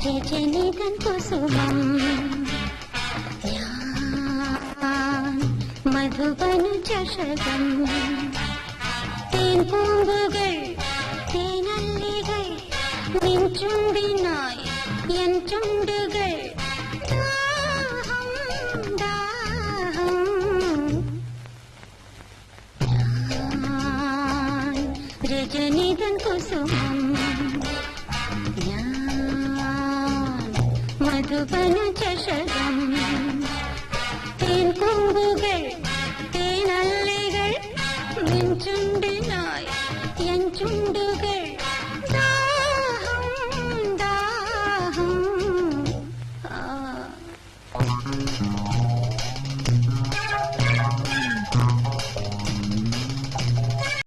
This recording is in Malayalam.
രജനീകൻ കുസുമം മധുബനു ചഷകം തേൻ പൂമ്പുകൾ തേനല്ലികൾ നിൻ ചുണ്ടിനായി എൻ ചുണ്ടുകൾ രജനീകൻ കുസുമം മധുബനു ചഷകം തേൻ പൂമ്പുകൾ തേനല്ലികൾ നിൻ ചുണ്ടിനായി എൻ ചുണ്ടുകൾ